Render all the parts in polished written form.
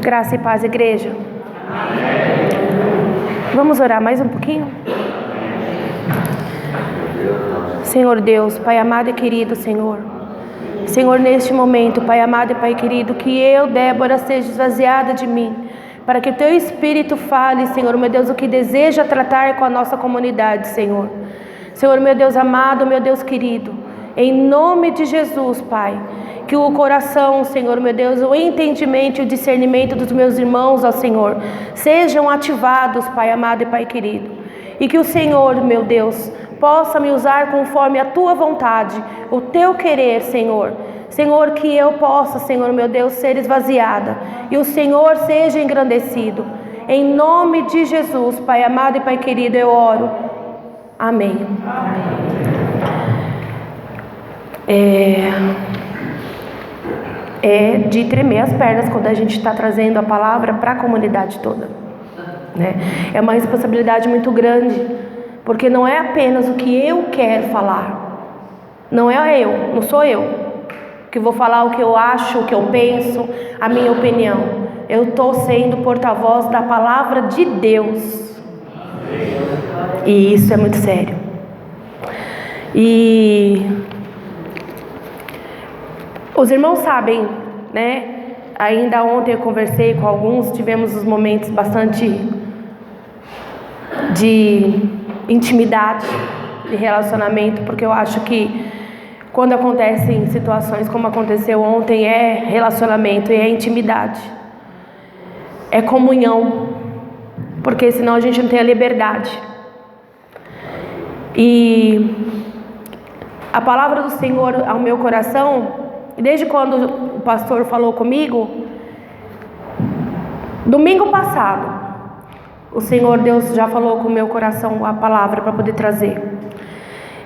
Graça e paz, igreja. Vamos orar mais um pouquinho? Senhor Deus, Pai amado e querido, Senhor, neste momento, Pai amado e Pai querido, que eu, Débora, seja esvaziada de mim, para que o Teu Espírito fale, Senhor, meu Deus, o que deseja tratar com a nossa comunidade, Senhor. Senhor, meu Deus amado, meu Deus querido, em nome de Jesus, Pai, que o coração, Senhor, meu Deus, o entendimento e o discernimento dos meus irmãos, ó Senhor, sejam ativados, Pai amado e Pai querido, e que o Senhor, meu Deus, possa me usar conforme a Tua vontade, o Teu querer, Senhor. Senhor, que eu possa, Senhor, meu Deus, ser esvaziada, e o Senhor seja engrandecido. Em nome de Jesus, Pai amado e Pai querido, eu oro. Amém. É de tremer as pernas quando a gente está trazendo a palavra para a comunidade toda, né? É uma responsabilidade muito grande, porque não é apenas o que eu quero falar, não sou eu que vou falar o que eu acho, o que eu penso, a minha opinião. Eu estou sendo porta-voz da palavra de Deus, e isso é muito sério. E os irmãos sabem, né? Ainda ontem eu conversei com alguns, tivemos uns momentos bastante de intimidade, de relacionamento, porque eu acho que quando acontecem situações como aconteceu ontem, é relacionamento e é intimidade, é comunhão, porque senão a gente não tem a liberdade. E a palavra do Senhor ao meu coração, desde quando o pastor falou comigo, domingo passado, o Senhor Deus já falou com o meu coração a palavra para poder trazer.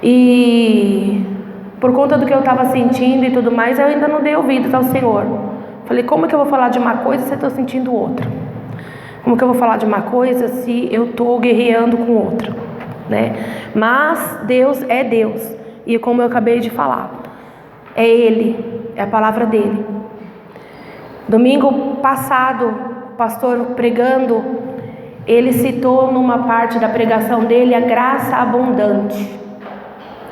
E por conta do que eu estava sentindo e tudo mais, eu ainda não dei ouvidos ao Senhor. Falei, como é que eu vou falar de uma coisa se eu estou sentindo outra? Como que eu vou falar de uma coisa se eu estou guerreando com outra, né? Mas Deus é Deus, e como eu acabei de falar, é Ele, é a palavra dele. Domingo passado, o pastor pregando, ele citou numa parte da pregação dele a graça abundante,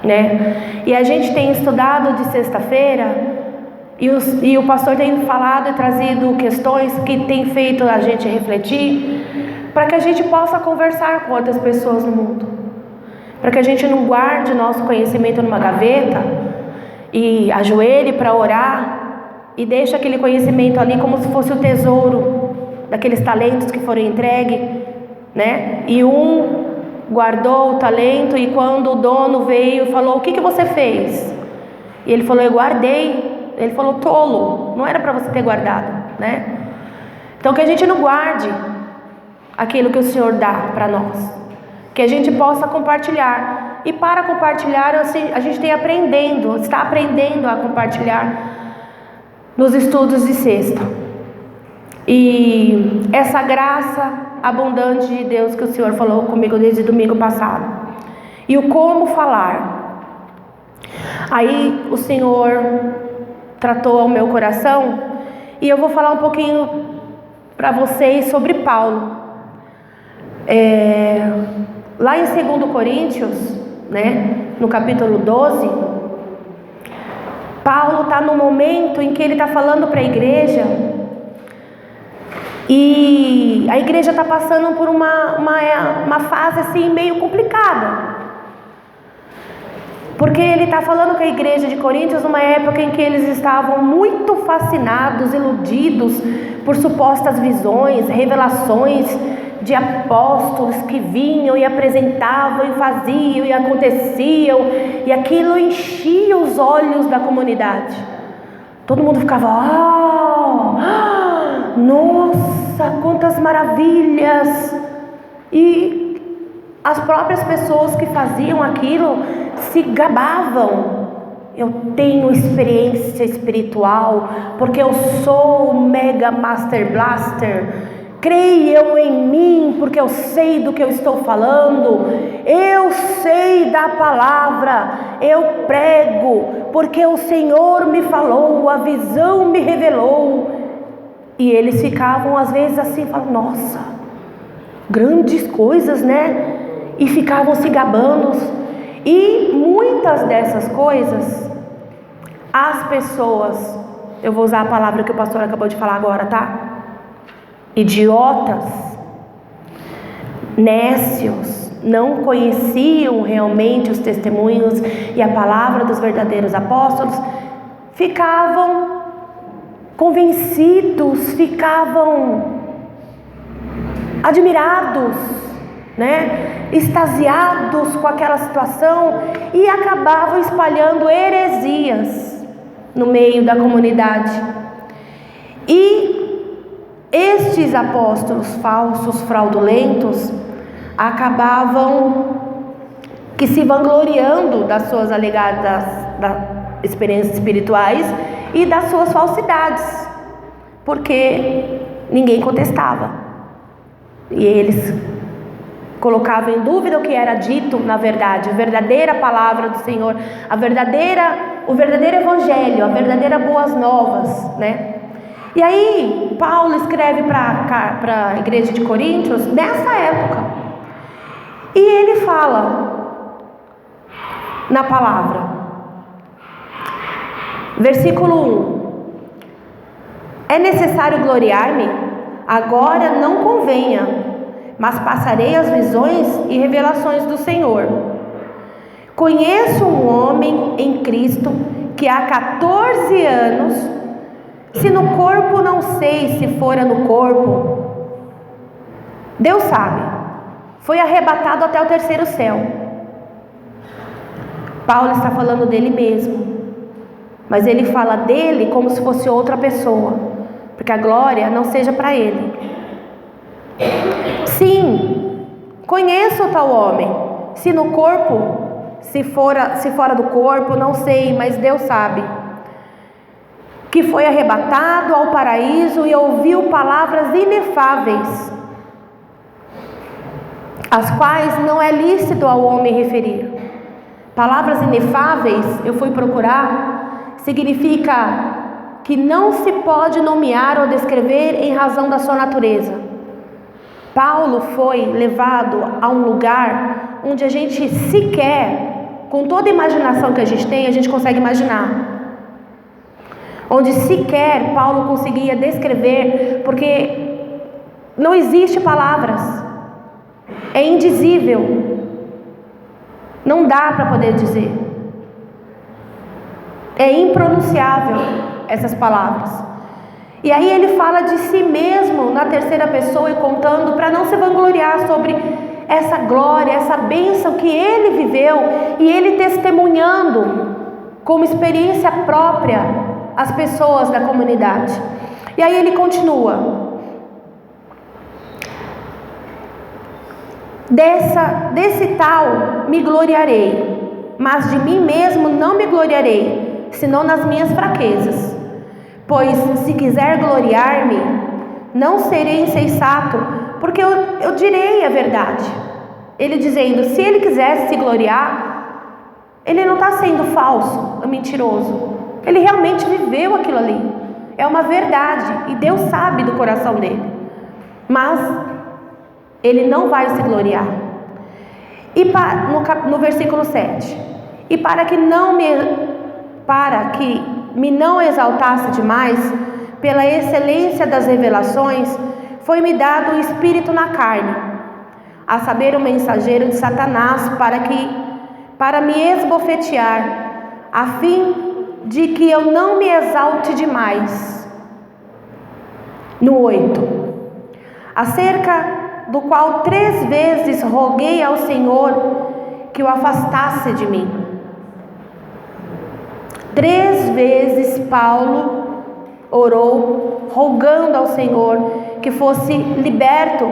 né? E a gente tem estudado de sexta-feira, e o pastor tem falado e trazido questões que tem feito a gente refletir, para que a gente possa conversar com outras pessoas no mundo, para que a gente não guarde nosso conhecimento numa gaveta e ajoelhe para orar e deixe aquele conhecimento ali como se fosse o tesouro daqueles talentos que foram entregues, né? E um guardou o talento, e quando o dono veio e falou, o que você fez? E ele falou, eu guardei. Ele falou, tolo, não era para você ter guardado, né? Então que a gente não guarde aquilo que o Senhor dá para nós, que a gente possa compartilhar. E para compartilhar, assim, a gente está aprendendo a compartilhar nos estudos de sexta. E essa graça abundante de Deus que o Senhor falou comigo desde domingo passado. E o como falar. Aí o Senhor tratou ao meu coração, e eu vou falar um pouquinho para vocês sobre Paulo. Lá em 2 Coríntios, né, no capítulo 12, Paulo está no momento em que ele está falando para a igreja, e a igreja está passando por uma fase assim meio complicada, porque ele está falando com a igreja de Coríntios numa época em que eles estavam muito fascinados, iludidos por supostas visões, revelações de apóstolos que vinham e apresentavam e faziam e aconteciam, e aquilo enchia os olhos da comunidade. Todo mundo ficava, nossa, quantas maravilhas! E as próprias pessoas que faziam aquilo se gabavam. Eu tenho experiência espiritual, porque eu sou o Mega Master Blaster. Creiam em mim, porque eu sei do que eu estou falando. Eu sei da palavra, eu prego, porque o Senhor me falou, a visão me revelou. E eles ficavam às vezes assim, falando, nossa, grandes coisas, né? E ficavam se gabando. E muitas dessas coisas, as pessoas, eu vou usar a palavra que o pastor acabou de falar agora, tá? Idiotas, nécios, não conheciam realmente os testemunhos e a palavra dos verdadeiros apóstolos, ficavam convencidos, ficavam admirados, né? Extasiados com aquela situação e acabavam espalhando heresias no meio da comunidade. E estes apóstolos falsos, fraudulentos, acabavam que se vangloriando das suas alegadas experiências espirituais e das suas falsidades, porque ninguém contestava. E eles colocavam em dúvida o que era dito na verdade, a verdadeira palavra do Senhor, o verdadeiro evangelho, a verdadeira boas novas, né? E aí Paulo escreve para a igreja de Coríntios nessa época, e ele fala na palavra, versículo 1: é necessário gloriar-me? Agora não convenha, mas passarei as visões e revelações do Senhor. Conheço um homem em Cristo que há 14 anos, se no corpo não sei se fora no corpo, Deus sabe, foi arrebatado até o terceiro céu. Paulo está falando dele mesmo, mas ele fala dele como se fosse outra pessoa, porque a glória não seja para ele. Sim, conheço o tal homem, se no corpo, se fora do corpo, não sei, mas Deus sabe, que foi arrebatado ao paraíso e ouviu palavras inefáveis, as quais não é lícito ao homem referir. Palavras inefáveis, eu fui procurar, significa que não se pode nomear ou descrever em razão da sua natureza. Paulo foi levado a um lugar onde a gente sequer, com toda a imaginação que a gente tem, a gente consegue imaginar. Onde sequer Paulo conseguia descrever, porque não existe palavras, é indizível, não dá para poder dizer, é impronunciável essas palavras. E aí ele fala de si mesmo na terceira pessoa e contando, para não se vangloriar sobre essa glória, essa bênção que ele viveu, e ele testemunhando como experiência própria as pessoas da comunidade. E aí ele continua: desse tal me gloriarei, mas de mim mesmo não me gloriarei, senão nas minhas fraquezas. Pois se quiser gloriar-me, não serei insensato, porque eu direi a verdade. Ele dizendo, se ele quisesse se gloriar, ele não está sendo falso, mentiroso. Ele realmente viveu aquilo ali, é uma verdade, e Deus sabe do coração dele. Mas ele não vai se gloriar. E no versículo 7: e para que me não exaltasse demais, pela excelência das revelações, foi-me dado o espírito na carne, a saber, o mensageiro de Satanás, para me esbofetear, a fim de que eu não me exalte demais. No 8: acerca do qual 3 vezes roguei ao Senhor que o afastasse de mim. 3 vezes Paulo orou, rogando ao Senhor que fosse liberto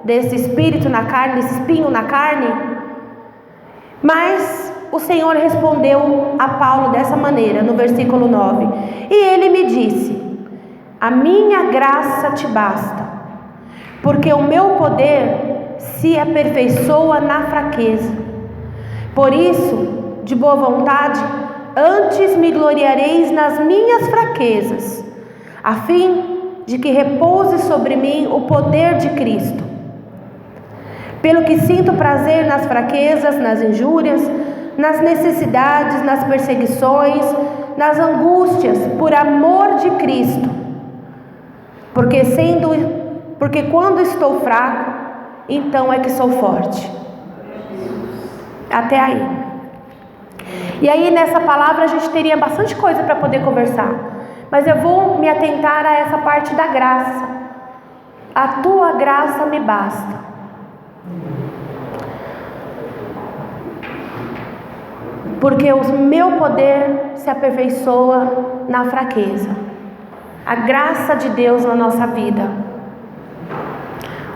desse espírito na carne, desse espinho na carne. Mas o Senhor respondeu a Paulo dessa maneira, no versículo 9: e ele me disse, a minha graça te basta, porque o meu poder se aperfeiçoa na fraqueza. Por isso, de boa vontade, antes me gloriareis nas minhas fraquezas, a fim de que repouse sobre mim o poder de Cristo. Pelo que sinto prazer nas fraquezas, nas injúrias, nas necessidades, nas perseguições, nas angústias, por amor de Cristo. Porque quando estou fraco, então é que sou forte. Até aí. E aí nessa palavra a gente teria bastante coisa para poder conversar. Mas eu vou me atentar a essa parte da graça. A tua graça me basta. Porque o meu poder se aperfeiçoa na fraqueza. A graça de Deus na nossa vida.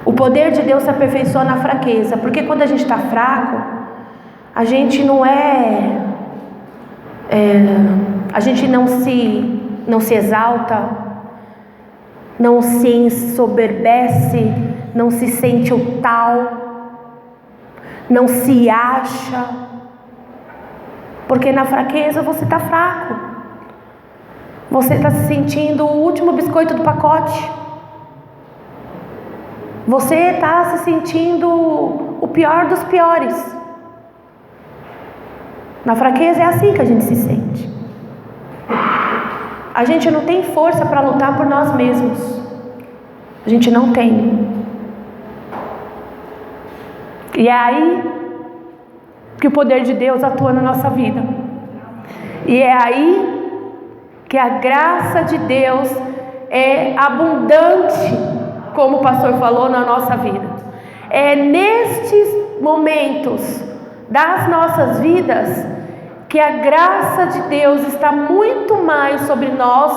O poder de Deus se aperfeiçoa na fraqueza. Porque quando a gente está fraco, a gente a gente não se exalta, não se ensoberbece, não se sente o tal, não se acha. Porque na fraqueza você está fraco. Você está se sentindo o último biscoito do pacote. Você está se sentindo o pior dos piores. Na fraqueza é assim que a gente se sente. A gente não tem força para lutar por nós mesmos. A gente não tem. E é aí que o poder de Deus atua na nossa vida. E é aí que a graça de Deus é abundante, como o pastor falou, na nossa vida. É nestes momentos das nossas vidas que a graça de Deus está muito mais sobre nós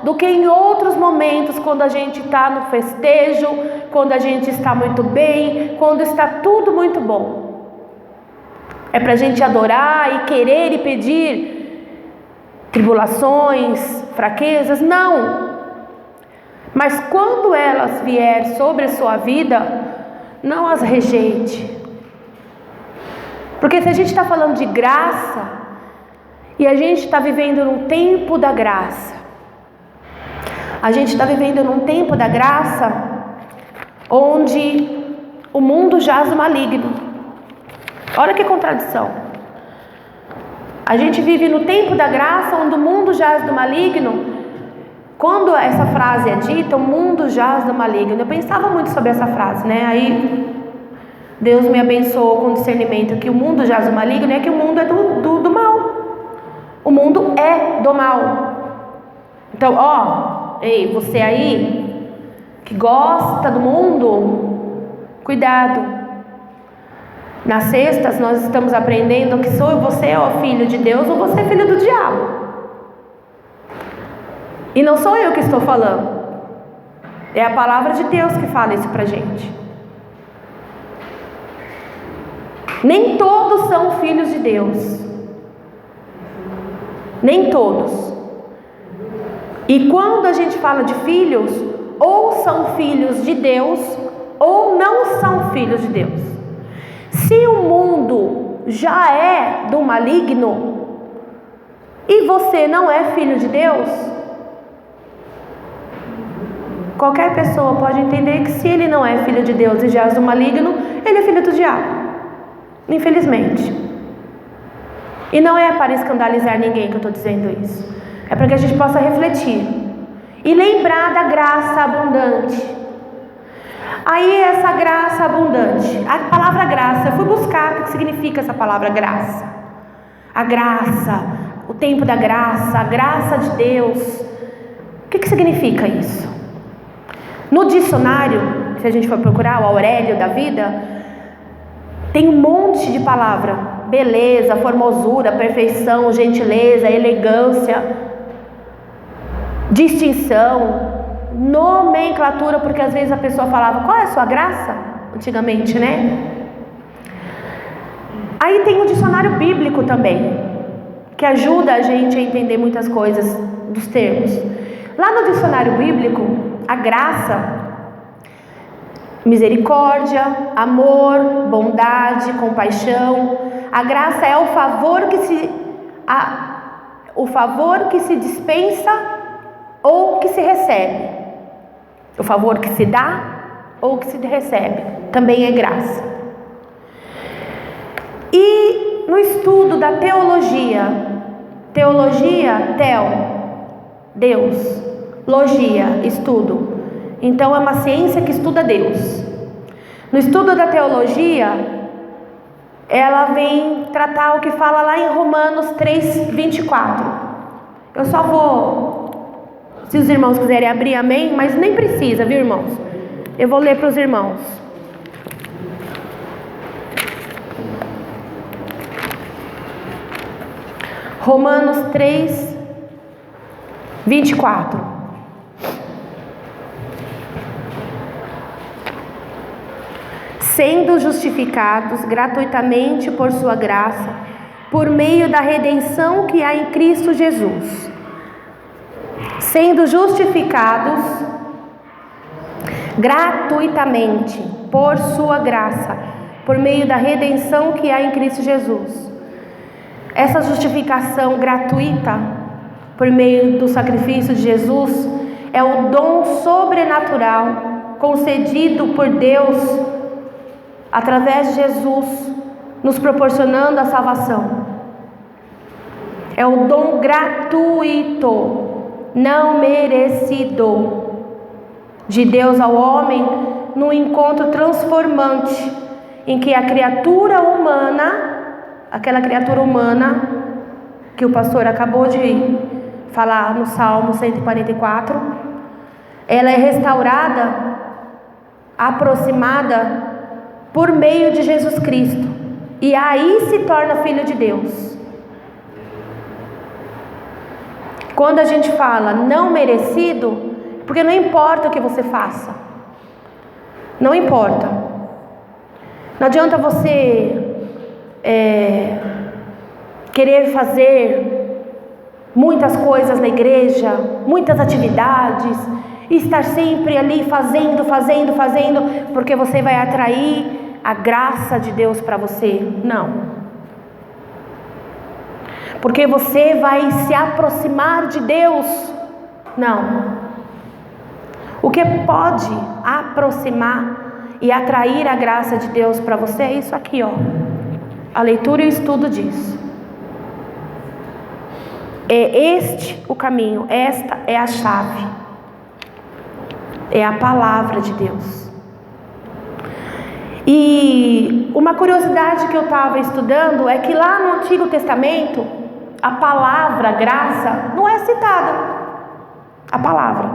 do que em outros momentos, quando a gente está no festejo, quando a gente está muito bem, quando está tudo muito bom. É para a gente adorar e querer e pedir tribulações, fraquezas? Não. Mas quando elas vier sobre a sua vida, não as rejeite. Porque se a gente está falando de graça, e a gente está vivendo num tempo da graça, a gente está vivendo num tempo da graça onde o mundo jaz no maligno. Olha que contradição. A gente vive no tempo da graça onde o mundo jaz do maligno. Quando essa frase é dita, o mundo jaz do maligno, eu pensava muito sobre essa frase, né? Aí Deus me abençoou com discernimento que o mundo jaz do maligno é que o mundo é do mal. O mundo é do mal. Então, ei, você aí que gosta do mundo, cuidado. Nas sextas nós estamos aprendendo que você é filho de Deus ou você é filho do diabo. E não sou eu que estou falando. É a palavra de Deus que fala isso pra gente. Nem todos são filhos de Deus. Nem todos. E quando a gente fala de filhos, ou são filhos de Deus, ou não são filhos de Deus. Se o mundo já é do maligno, e você não é filho de Deus, qualquer pessoa pode entender que se ele não é filho de Deus e jaz do maligno, ele é filho do diabo. Infelizmente. E não é para escandalizar ninguém que eu estou dizendo isso. É para que a gente possa refletir e lembrar da graça abundante. Aí essa graça abundante, a palavra graça, eu fui buscar o que significa essa palavra graça. A graça, o tempo da graça, a graça de Deus. O que significa isso? No dicionário, se a gente for procurar o Aurélio da Vida, tem um monte de palavra: beleza, formosura, perfeição, gentileza, elegância, distinção, nomenclatura, porque às vezes a pessoa falava: qual é a sua graça? Antigamente, né? Aí tem o dicionário bíblico também, que ajuda a gente a entender muitas coisas dos termos. Lá no dicionário bíblico, a graça, misericórdia, amor, bondade, compaixão. A graça é o favor que se dispensa ou que se recebe. O favor que se dá ou que se recebe também é graça. E no estudo da teologia, tel, Deus, logia, estudo. Então é uma ciência que estuda Deus. No estudo da teologia, ela vem tratar o que fala lá em Romanos 3:24. Eu só vou, se os irmãos quiserem abrir, amém, mas nem precisa, viu, irmãos? Eu vou ler para os irmãos. Romanos 3:24. Sendo justificados gratuitamente por sua graça, por meio da redenção que há em Cristo Jesus. Sendo justificados gratuitamente por sua graça, por meio da redenção que há em Cristo Jesus. Essa justificação gratuita, por meio do sacrifício de Jesus, é o dom sobrenatural concedido por Deus através de Jesus, nos proporcionando a salvação. É o dom gratuito, não merecido, de Deus ao homem, num encontro transformante, em que a criatura humana, aquela criatura humana que o pastor acabou de falar no Salmo 144, ela é restaurada, aproximada por meio de Jesus Cristo, e aí se torna filho de Deus. Quando a gente fala não merecido, porque não importa o que você faça, não importa. Não adianta você querer fazer muitas coisas na igreja, muitas atividades, e estar sempre ali fazendo, porque você vai atrair a graça de Deus para você. Não. Porque você vai se aproximar de Deus. Não. O que pode aproximar e atrair a graça de Deus para você é isso aqui, ó. A leitura e o estudo disso. É este o caminho, esta é a chave. É a palavra de Deus. E uma curiosidade que eu estava estudando é que lá no Antigo Testamento, a palavra graça não é citada. A palavra.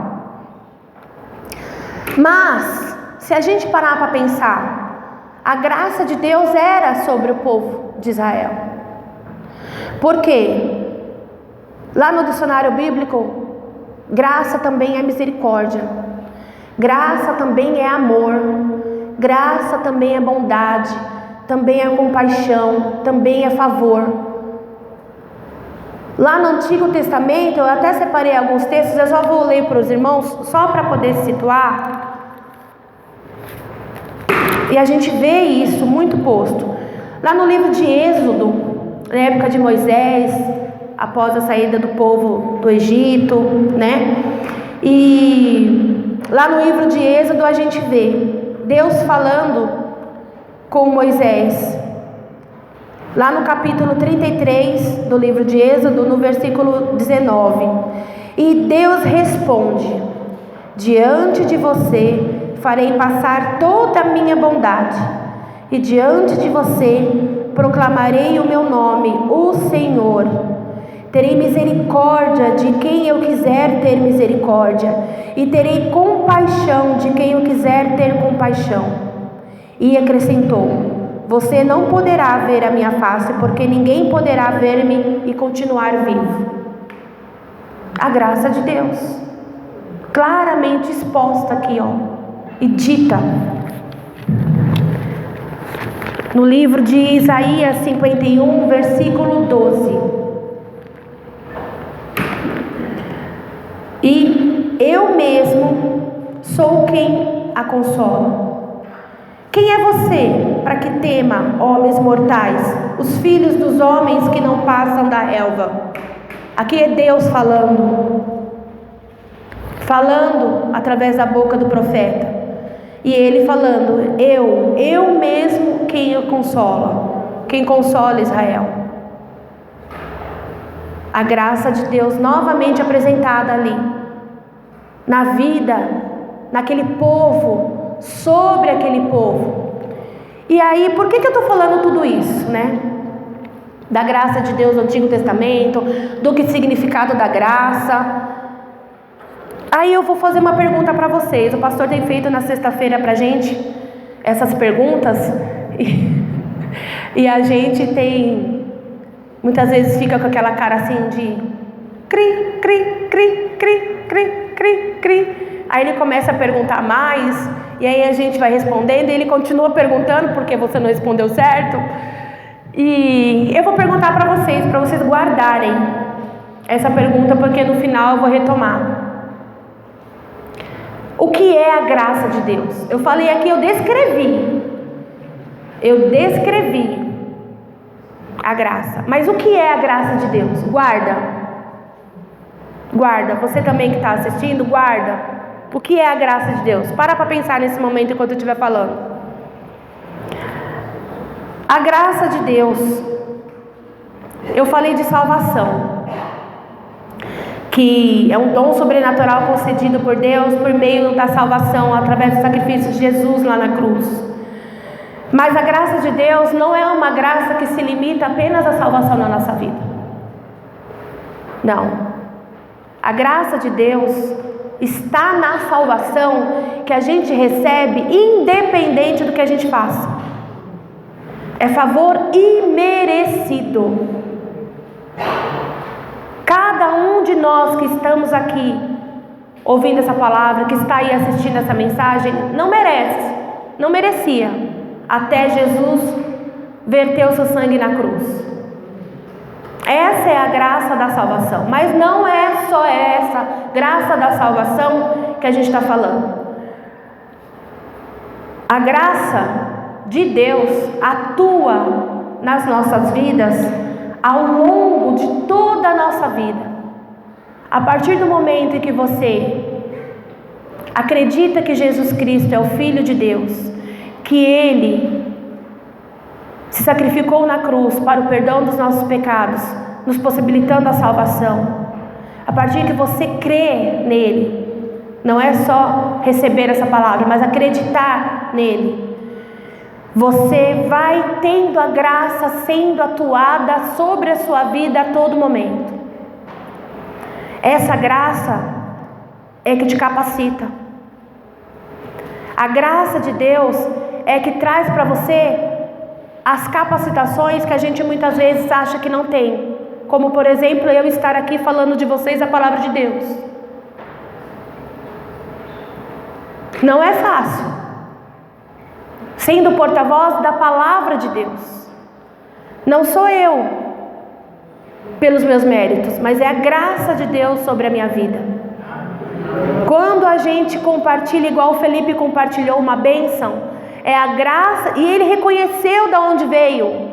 Mas, se a gente parar para pensar, a graça de Deus era sobre o povo de Israel. Por quê? Lá no dicionário bíblico, graça também é misericórdia. Graça também é amor. Graça também é bondade. Também é compaixão. Também é favor. Lá no Antigo Testamento, eu até separei alguns textos, eu só vou ler para os irmãos, só para poder situar. E a gente vê isso muito posto. Lá no livro de Êxodo, na época de Moisés, após a saída do povo do Egito, né? E lá no livro de Êxodo a gente vê Deus falando com Moisés. Lá no capítulo 33 do livro de Êxodo, no versículo 19. E Deus responde: diante de você farei passar toda a minha bondade, e diante de você proclamarei o meu nome, o Senhor. Terei misericórdia de quem eu quiser ter misericórdia, e terei compaixão de quem eu quiser ter compaixão. E acrescentou: você não poderá ver a minha face, porque ninguém poderá ver-me e continuar vivo. A graça de Deus, claramente exposta aqui, ó, e dita. No livro de Isaías 51, versículo 12. E eu mesmo sou quem a consola. Quem é você para que tema, homens mortais, os filhos dos homens que não passam da relva? Aqui é Deus falando. falando através da boca do profeta. E ele falando: eu mesmo quem consola Israel. A graça de Deus novamente apresentada ali, na vida, naquele povo, sobre aquele povo. E aí, por que eu estou falando tudo isso, né? Da graça de Deus no Antigo Testamento, do que significado da graça. Aí eu vou fazer uma pergunta para vocês. O pastor tem feito na sexta-feira para a gente essas perguntas e a gente tem, muitas vezes fica com aquela cara assim de cri, cri, cri, cri, cri, cri, cri. Aí ele começa a perguntar mais, e aí a gente vai respondendo, e ele continua perguntando porque você não respondeu certo. E eu vou perguntar para vocês guardarem essa pergunta, porque no final eu vou retomar. O que é a graça de Deus? Eu falei aqui, eu descrevi a graça. Mas o que é a graça de Deus? Guarda, você também que está assistindo, guarda. O que é a graça de Deus? Para pensar nesse momento enquanto eu estiver falando. A graça de Deus, eu falei de salvação, que é um dom sobrenatural concedido por Deus por meio da salvação, através do sacrifício de Jesus lá na cruz. Mas a graça de Deus não é uma graça que se limita apenas à salvação na nossa vida. Não. A graça de Deus está na salvação que a gente recebe, independente do que a gente faça. É favor imerecido. Cada um de nós que estamos aqui ouvindo essa palavra, que está aí assistindo essa mensagem, não merecia, até Jesus verter o seu sangue na cruz. Essa é a graça da salvação, mas não é só essa graça da salvação que a gente está falando. A graça de Deus atua nas nossas vidas ao longo de toda a nossa vida. A partir do momento em que você acredita que Jesus Cristo é o Filho de Deus, que Ele se sacrificou na cruz para o perdão dos nossos pecados, nos possibilitando a salvação. A partir que você crê nele, não é só receber essa palavra, mas acreditar nele, você vai tendo a graça sendo atuada sobre a sua vida a todo momento. Essa graça é que te capacita. A graça de Deus é que traz para você as capacitações que a gente muitas vezes acha que não tem. Como, por exemplo, eu estar aqui falando de vocês a palavra de Deus. Não é fácil. Sendo porta-voz da palavra de Deus. Não sou eu, pelos meus méritos, mas é a graça de Deus sobre a minha vida. Quando a gente compartilha, igual o Felipe compartilhou uma bênção, é a graça, e ele reconheceu de onde veio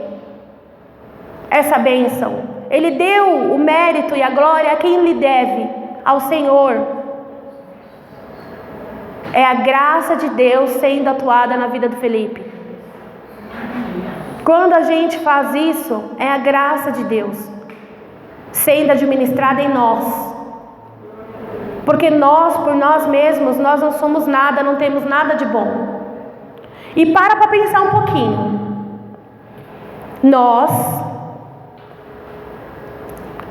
essa bênção. Ele deu o mérito e a glória a quem lhe deve, ao Senhor. É a graça de Deus sendo atuada na vida do Felipe. Quando a gente faz isso, é a graça de Deus sendo administrada em nós. Porque nós, por nós mesmos, nós não somos nada, não temos nada de bom. E para pensar um pouquinho. Nós,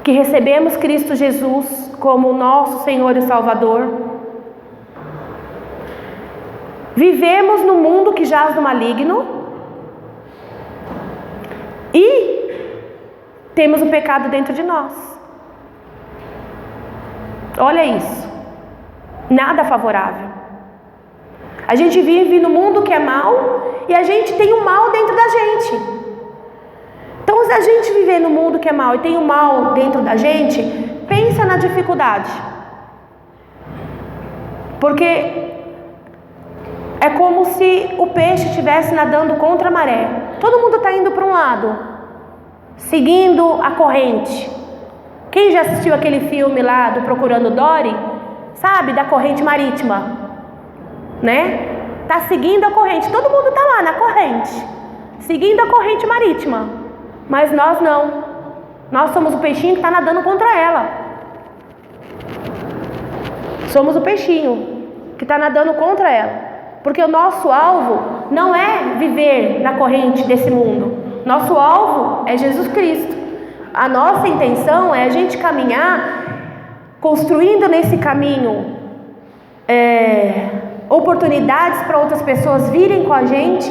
que recebemos Cristo Jesus como o nosso Senhor e Salvador, vivemos no mundo que jaz no maligno e temos o pecado dentro de nós. Olha isso. Nada favorável. A gente vive no mundo que é mal e a gente tem o mal dentro da gente. Então, se a gente viver no mundo que é mal e tem o mal dentro da gente, pensa na dificuldade. Porque é como se o peixe estivesse nadando contra a maré. Todo mundo está indo para um lado, seguindo a corrente. Quem já assistiu aquele filme lá do Procurando Dory? sabe, da corrente marítima, né? Tá seguindo a corrente, todo mundo tá lá na corrente, seguindo a corrente marítima, mas nós não. Nós somos o peixinho que está nadando contra ela. Somos o peixinho que está nadando contra ela, porque o nosso alvo não é viver na corrente desse mundo. Nosso alvo é Jesus Cristo. A nossa intenção é a gente caminhar construindo nesse caminho oportunidades para outras pessoas virem com a gente,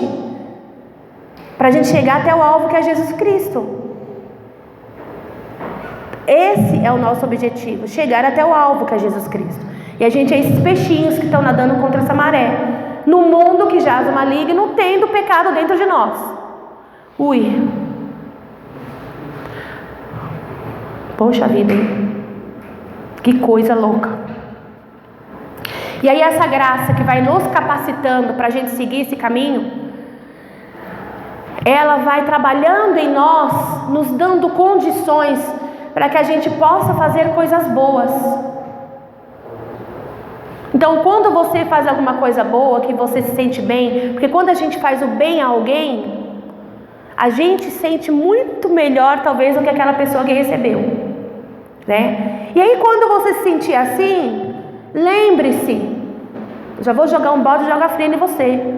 para a gente chegar até o alvo que é Jesus Cristo. Esse é o nosso objetivo, chegar até o alvo que é Jesus Cristo. E a gente é esses peixinhos que estão nadando contra essa maré, no mundo que jaz o maligno, tendo pecado dentro de nós. Ui, poxa vida, hein? Que coisa louca. E aí essa graça que vai nos capacitando para a gente seguir esse caminho, ela vai trabalhando em nós, nos dando condições para que a gente possa fazer coisas boas. Então, quando você faz alguma coisa boa, que você se sente bem, porque quando a gente faz o bem a alguém, a gente sente muito melhor, talvez, do que aquela pessoa que recebeu, né? E aí, quando você se sentir assim, lembre-se, já vou jogar um balde de água fria em você.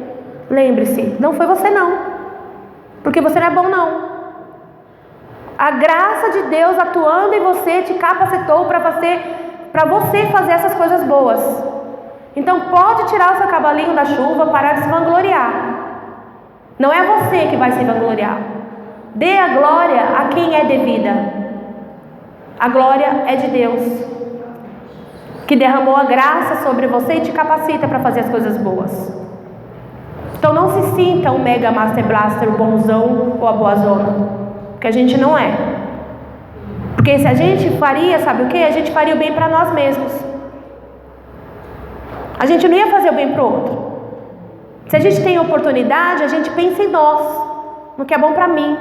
Lembre-se, não foi você não, porque você não é bom não. A graça de Deus atuando em você te capacitou para você fazer essas coisas boas. Então pode tirar o seu cavalinho da chuva, parar de se vangloriar. Não é você que vai se vangloriar. Dê a glória a quem é devida. A glória é de Deus, que derramou a graça sobre você e te capacita para fazer as coisas boas. Então não se sinta um mega master blaster, o bonzão ou a boazona, que a gente não é. Porque se a gente faria, sabe o que? A gente faria o bem para nós mesmos. A gente não ia fazer o bem para o outro. Se a gente tem oportunidade, a gente pensa em nós, no que é bom para mim,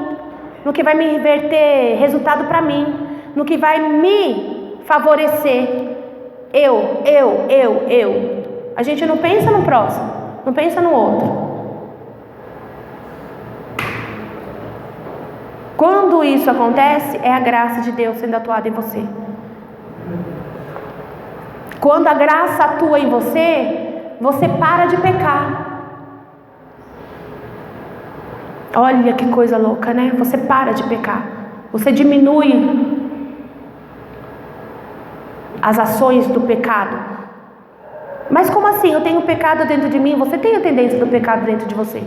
no que vai me reverter resultado para mim, no que vai me favorecer. Eu. A gente não pensa no próximo, não pensa no outro. Quando isso acontece, é a graça de Deus sendo atuada em você. Quando a graça atua em você, você para de pecar. Olha que coisa louca, né? Você para de pecar. Você diminui as ações do pecado. Mas como assim? Eu tenho pecado dentro de mim? Você tem a tendência do pecado dentro de você.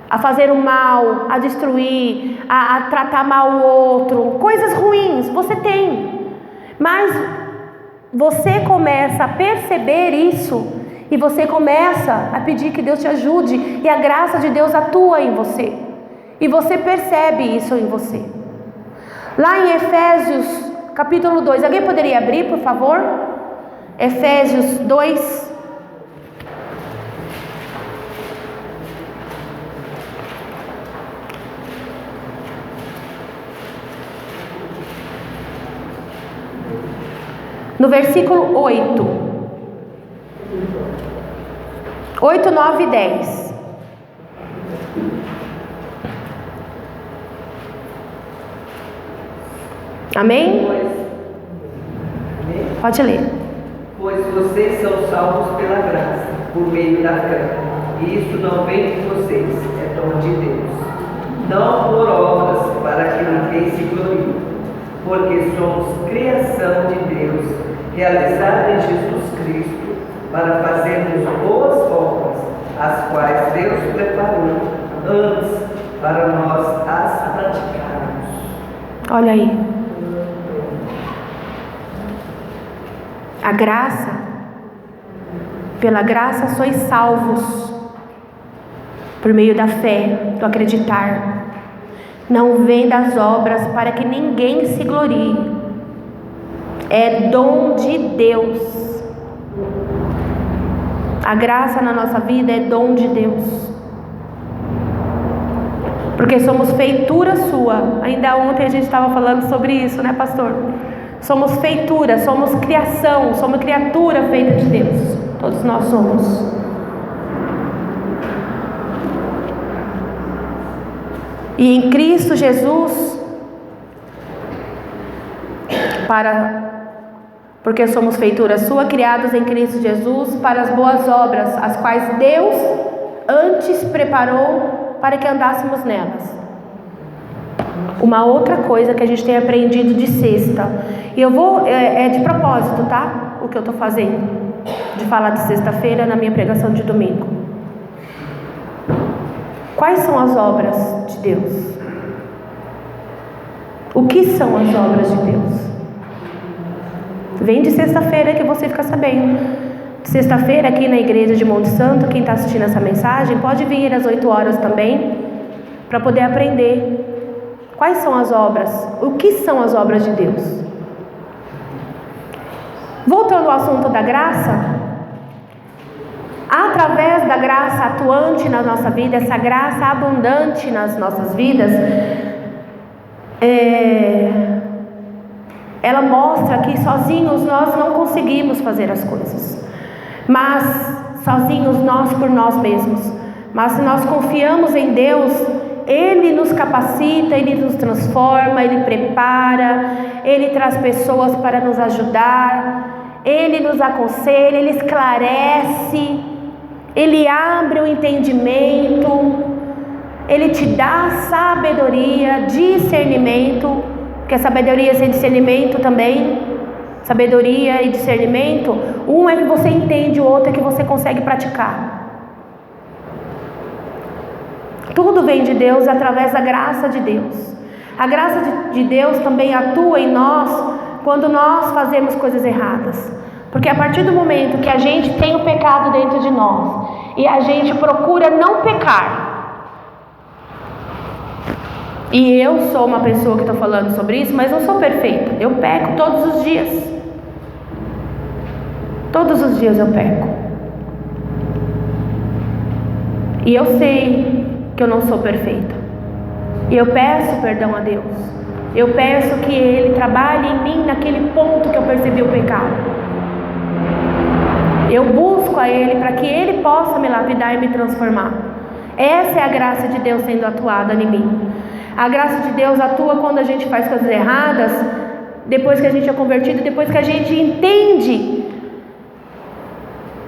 A fazer o mal, a destruir, a tratar mal o outro, coisas ruins, você tem. Mas você começa a perceber isso e você começa a pedir que Deus te ajude e a graça de Deus atua em você. E você percebe isso em você. Lá em Efésios, capítulo 2, alguém poderia abrir, por favor? Efésios 2. No versículo 8, 9 e 10. Amém? Pode ler. Pois vocês são salvos pela graça, por meio da fé. E isso não vem de vocês, é dom de Deus. Não por obras, para que ninguém se glorie, porque somos criação de Deus, realizada em Jesus Cristo, para fazermos boas obras, as quais Deus preparou antes para nós as praticarmos. Olha aí. A graça, pela graça sois salvos, por meio da fé, do acreditar. Não vem das obras para que ninguém se glorie. É dom de Deus. A graça na nossa vida é dom de Deus. Porque somos feitura sua. Ainda ontem a gente estava falando sobre isso, né, pastor? Somos feitura, somos criação, somos criatura feita de Deus. Todos nós somos. E em Cristo Jesus, porque somos feitura sua, criados em Cristo Jesus para as boas obras, as quais Deus antes preparou para que andássemos nelas. Uma outra coisa que a gente tem aprendido de sexta, e eu vou, é de propósito, tá? O que eu estou fazendo, de falar de sexta-feira na minha pregação de domingo. Quais são as obras de Deus? O que são as obras de Deus? Vem de sexta-feira que você fica sabendo. Sexta-feira aqui na igreja de Monte Santo, quem está assistindo essa mensagem, pode vir às 8 horas também, para poder aprender. Quais são as obras? O que são as obras de Deus? Voltando ao assunto da graça, através da graça atuante na nossa vida, essa graça abundante nas nossas vidas, ela mostra que sozinhos nós não conseguimos fazer as coisas, mas sozinhos nós por nós mesmos. Mas se nós confiamos em Deus, Ele nos capacita, Ele nos transforma, Ele prepara, Ele traz pessoas para nos ajudar, Ele nos aconselha, Ele esclarece, Ele abre o entendimento, Ele te dá sabedoria, discernimento, porque sabedoria sem discernimento também, sabedoria e discernimento, um é que você entende, o outro é que você consegue praticar. Tudo vem de Deus através da graça de Deus. A graça de Deus também atua em nós quando nós fazemos coisas erradas. Porque a partir do momento que a gente tem o pecado dentro de nós e a gente procura não pecar, e eu sou uma pessoa que estou falando sobre isso, mas não sou perfeita. Eu peco todos os dias. Todos os dias eu peco. E eu sei que eu não sou perfeita. E eu peço perdão a Deus. Eu peço que Ele trabalhe em mim naquele ponto que eu percebi o pecado. Eu busco a Ele para que Ele possa me lapidar e me transformar. Essa é a graça de Deus sendo atuada em mim. A graça de Deus atua quando a gente faz coisas erradas, depois que a gente é convertido, depois que a gente entende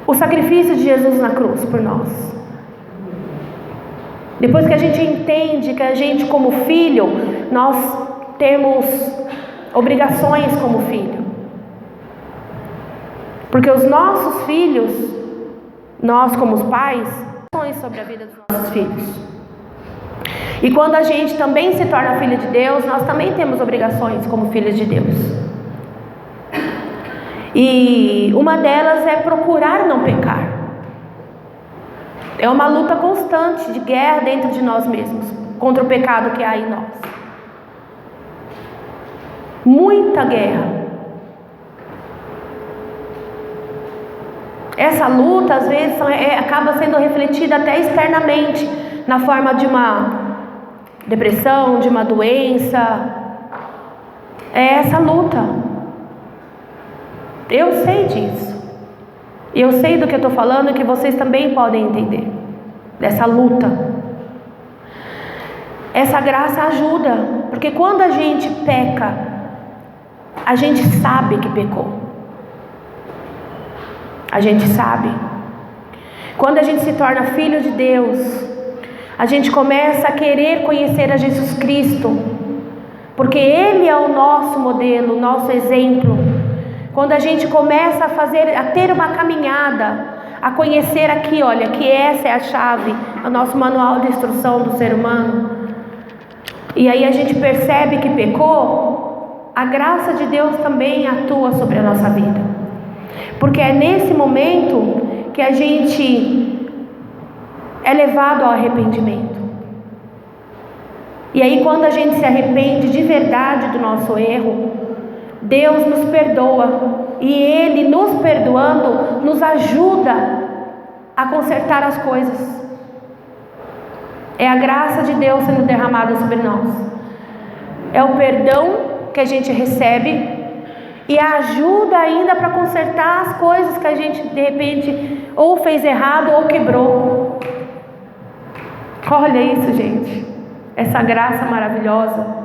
o sacrifício de Jesus na cruz por nós. Depois que a gente entende que a gente, como filho, nós temos obrigações como filho. Porque os nossos filhos, nós como os pais, temos sobre a vida dos nossos filhos. E quando a gente também se torna filho de Deus, nós também temos obrigações como filhos de Deus. E uma delas é procurar não pecar. É uma luta constante de guerra dentro de nós mesmos, contra o pecado que há em nós. Muita guerra. Essa luta, às vezes, acaba sendo refletida até externamente, na forma de uma depressão, de uma doença. É essa luta. Eu sei disso. E eu sei do que eu estou falando e que vocês também podem entender. Dessa luta. Essa graça ajuda. Porque quando a gente peca, a gente sabe que pecou. A gente sabe. Quando a gente se torna filho de Deus, a gente começa a querer conhecer a Jesus Cristo, porque Ele é o nosso modelo, o nosso exemplo. Quando a gente começa a ter uma caminhada, a conhecer aqui, olha, que essa é a chave, o nosso manual de instrução do ser humano, e aí a gente percebe que pecou, a graça de Deus também atua sobre a nossa vida, porque é nesse momento que a gente é levado ao arrependimento. E aí quando a gente se arrepende de verdade do nosso erro, Deus nos perdoa, e Ele nos perdoando nos ajuda a consertar as coisas. É a graça de Deus sendo derramada sobre nós. É o perdão que a gente recebe e ajuda ainda para consertar as coisas que a gente de repente ou fez errado ou quebrou. Olha isso, gente, essa graça maravilhosa.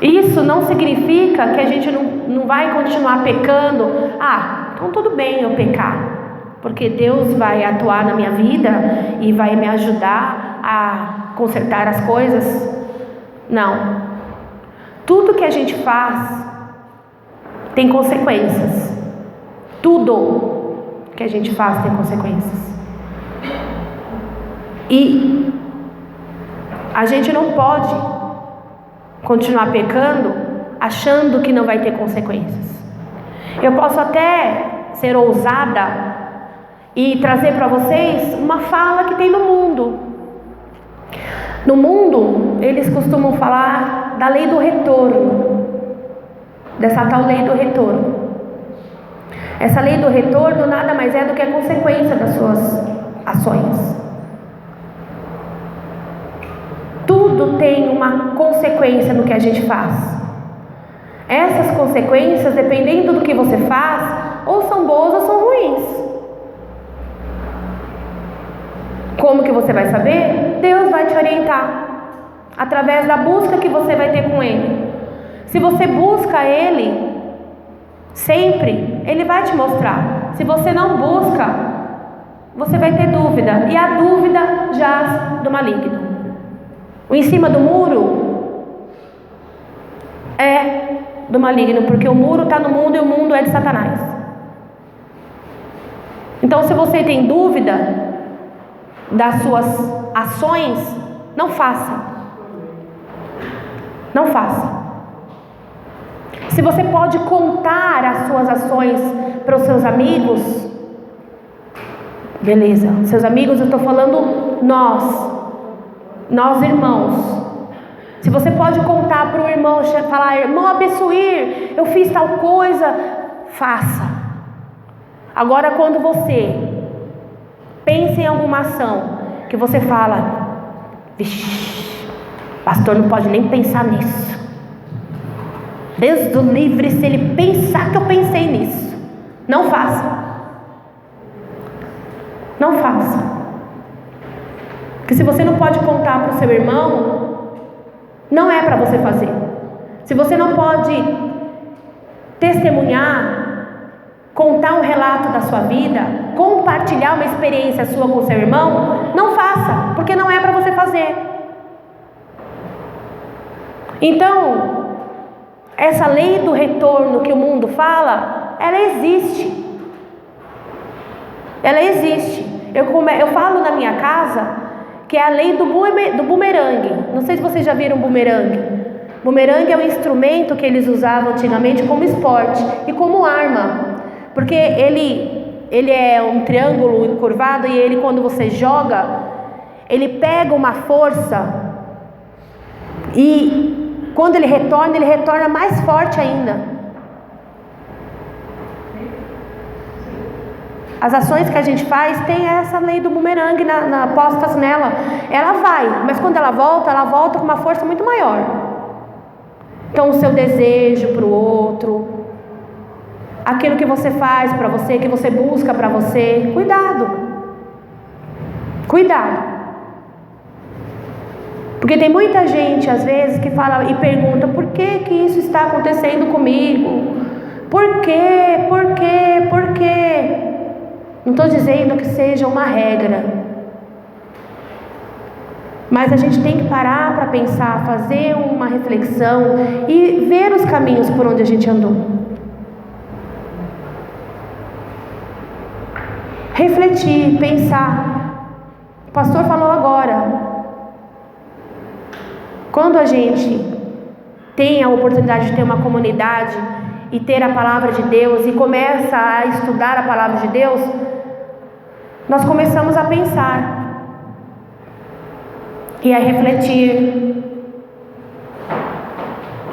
Isso não significa que a gente não vai continuar pecando. Então tudo bem eu pecar, porque Deus vai atuar na minha vida e vai me ajudar a consertar as coisas. Não. Tudo que a gente faz tem consequências. Tudo que a gente faz tem consequências. E a gente não pode continuar pecando achando que não vai ter consequências. Eu posso até ser ousada e trazer para vocês uma fala que tem no mundo. No mundo, eles costumam falar da lei do retorno, dessa tal lei do retorno. Essa lei do retorno nada mais é do que a consequência das suas ações. Tudo tem uma consequência no que a gente faz. Essas consequências, dependendo do que você faz, ou são boas ou são ruins. Como que você vai saber? Deus vai te orientar através da busca que você vai ter com Ele. Se você busca Ele sempre, Ele vai te mostrar. Se você não busca, você vai ter dúvida, e a dúvida jaz do maligno. O em cima do muro é do maligno, porque o muro está no mundo e o mundo é de Satanás. Então, se você tem dúvida das suas ações, não faça. Não faça. Se você pode contar as suas ações para os seus amigos, beleza. Seus amigos, eu estou falando nós irmãos. Se você pode contar para o irmão, falar: irmão Abissuir, eu fiz tal coisa, faça. Agora, quando você pensa em alguma ação que você fala: vixe, pastor não pode nem pensar nisso, Deus do livre se ele pensar que eu pensei nisso, não faça. Não faça. Porque se você não pode contar para o seu irmão, não é para você fazer. Se você não pode testemunhar, contar um relato da sua vida, compartilhar uma experiência sua com o seu irmão, não faça, porque não é para você fazer. Então, essa lei do retorno que o mundo fala, ela existe. Ela existe. Eu falo na minha casa que é a lei do bumerangue. Não sei se vocês já viram bumerangue. Bumerangue é um instrumento que eles usavam antigamente como esporte e como arma, porque ele é um triângulo encurvado, e ele, quando você joga, ele pega uma força, e quando ele retorna mais forte ainda. As ações que a gente faz tem essa lei do bumerangue postas nela. Ela vai, mas quando ela volta com uma força muito maior. Então, o seu desejo para o outro, aquilo que você faz para você, que você busca para você, cuidado. Cuidado. Porque tem muita gente, às vezes, que fala e pergunta: por que que isso está acontecendo comigo? Por quê? Por quê? Por quê? Não estou dizendo que seja uma regra, mas a gente tem que parar para pensar, fazer uma reflexão e ver os caminhos por onde a gente andou. Refletir, pensar. O pastor falou agora. Quando a gente tem a oportunidade de ter uma comunidade e ter a palavra de Deus e começa a estudar a palavra de Deus, nós começamos a pensar e a refletir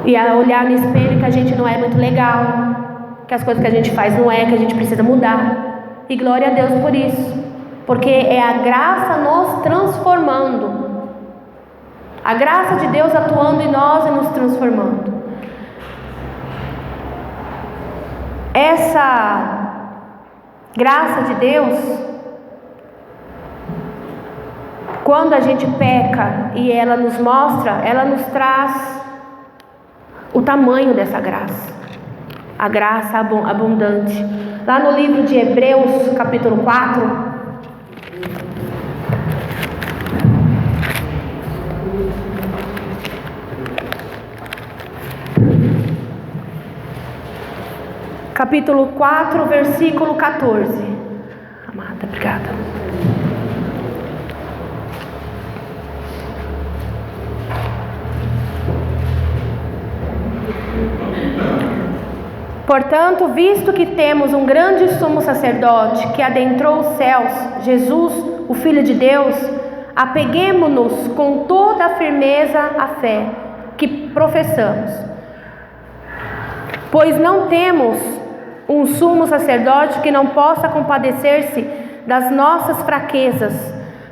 e a olhar no espelho que a gente não é muito legal, que as coisas que a gente faz não é, que a gente precisa mudar. E glória a Deus por isso, porque é a graça nos transformando, a graça de Deus atuando em nós e nos transformando. Essa graça de Deus, quando a gente peca e ela nos mostra, ela nos traz o tamanho dessa graça, a graça abundante. Lá no livro de Hebreus, capítulo 4, capítulo 4, versículo 14. Amada, obrigada. Portanto, visto que temos um grande sumo sacerdote que adentrou os céus, Jesus, o Filho de Deus, apeguemo-nos com toda a firmeza à fé que professamos. Pois não temos um sumo sacerdote que não possa compadecer-se das nossas fraquezas,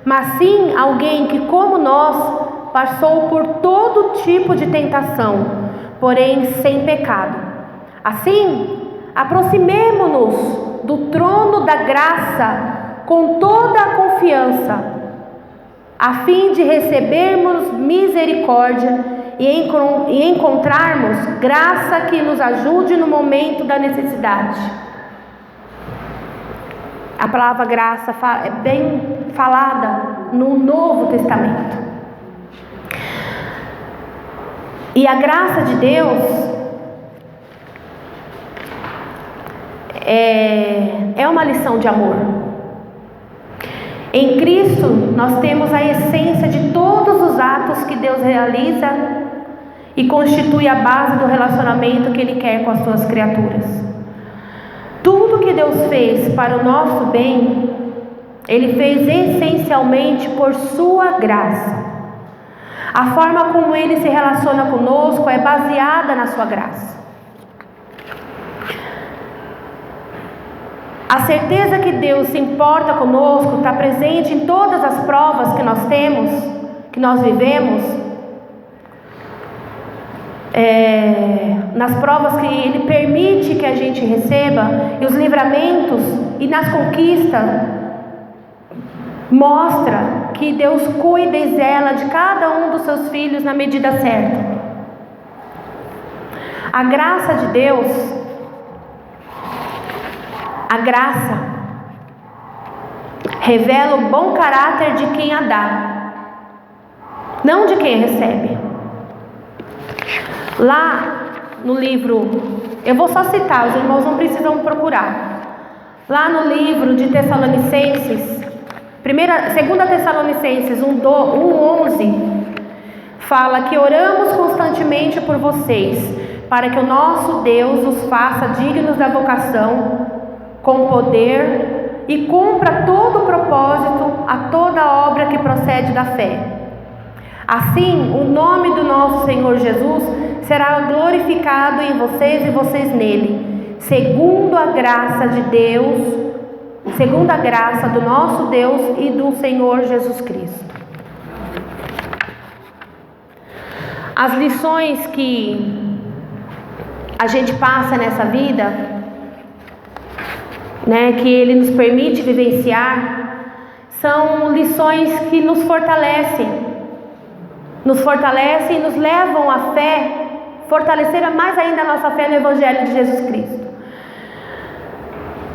mas sim alguém que, como nós, passou por todo tipo de tentação, porém sem pecado. Assim, aproximemo-nos do trono da graça com toda a confiança, a fim de recebermos misericórdia e encontrarmos graça que nos ajude no momento da necessidade. A palavra graça é bem falada no Novo Testamento. E a graça de Deus é uma lição de amor. Em Cristo nós temos a essência de todos os atos que Deus realiza e constitui a base do relacionamento que Ele quer com as suas criaturas. Tudo que Deus fez para o nosso bem, Ele fez essencialmente por sua graça. A forma como Ele se relaciona conosco é baseada na sua graça. A certeza que Deus se importa conosco está presente em todas as provas que nós temos, que nós vivemos, nas provas que Ele permite que a gente receba, e os livramentos e nas conquistas, mostra que Deus cuida e zela de cada um dos seus filhos na medida certa. A graça de Deus, a graça revela o bom caráter de quem a dá, não de quem recebe. Lá no livro, eu vou só citar, os irmãos não precisam procurar. Lá no livro de Tessalonicenses, 2 Tessalonicenses 1:11, fala que oramos constantemente por vocês, para que o nosso Deus os faça dignos da vocação, com poder, e cumpra todo o propósito, a toda obra que procede da fé. Assim, o nome do nosso Senhor Jesus será glorificado em vocês e vocês nele, segundo a graça de Deus, segundo a graça do nosso Deus e do Senhor Jesus Cristo. As lições que a gente passa nessa vida, que Ele nos permite vivenciar, são lições que nos fortalecem e nos levam à fé, fortalecer mais ainda a nossa fé no Evangelho de Jesus Cristo.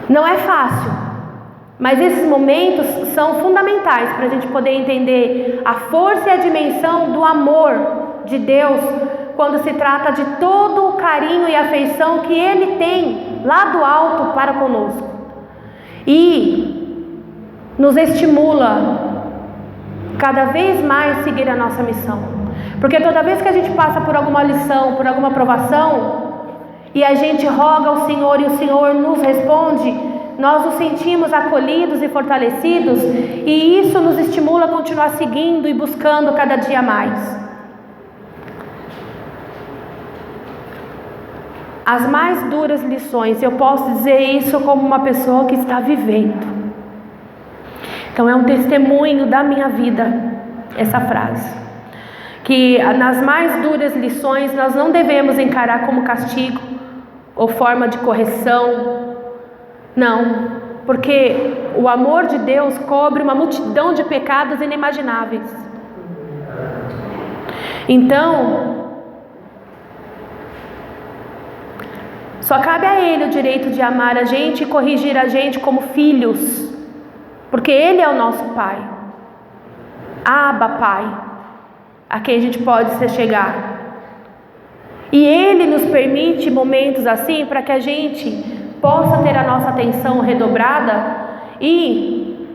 Não é fácil, mas esses momentos são fundamentais para a gente poder entender a força e a dimensão do amor de Deus, quando se trata de todo o carinho e afeição que Ele tem lá do alto para conosco, e nos estimula cada vez mais a seguir a nossa missão. Porque toda vez que a gente passa por alguma lição, por alguma provação, e a gente roga ao Senhor e o Senhor nos responde, nós nos sentimos acolhidos e fortalecidos, e isso nos estimula a continuar seguindo e buscando cada dia mais. As mais duras lições, eu posso dizer isso como uma pessoa que está vivendo. Então é um testemunho da minha vida, essa frase. Que nas mais duras lições nós não devemos encarar como castigo, ou forma de correção. Não, porque o amor de Deus cobre uma multidão de pecados inimagináveis. Então, só cabe a Ele o direito de amar a gente e corrigir a gente como filhos, porque Ele é o nosso Pai. Abba, Pai, a quem a gente pode se chegar. E Ele nos permite momentos assim para que a gente possa ter a nossa atenção redobrada e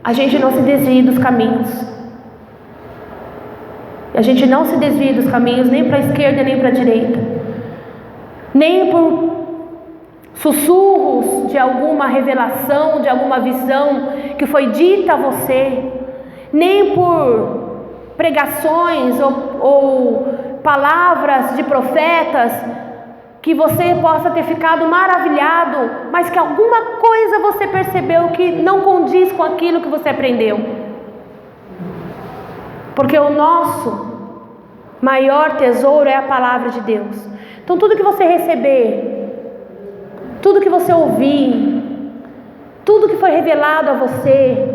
a gente não se desvie dos caminhos. A gente não se desvie dos caminhos nem para a esquerda nem para a direita, nem por sussurros de alguma revelação, de alguma visão que foi dita a você, nem por pregações ou palavras de profetas que você possa ter ficado maravilhado, mas que alguma coisa você percebeu que não condiz com aquilo que você aprendeu. Porque o nosso maior tesouro é a palavra de Deus. Então tudo que você receber, tudo que você ouvir, tudo que foi revelado a você,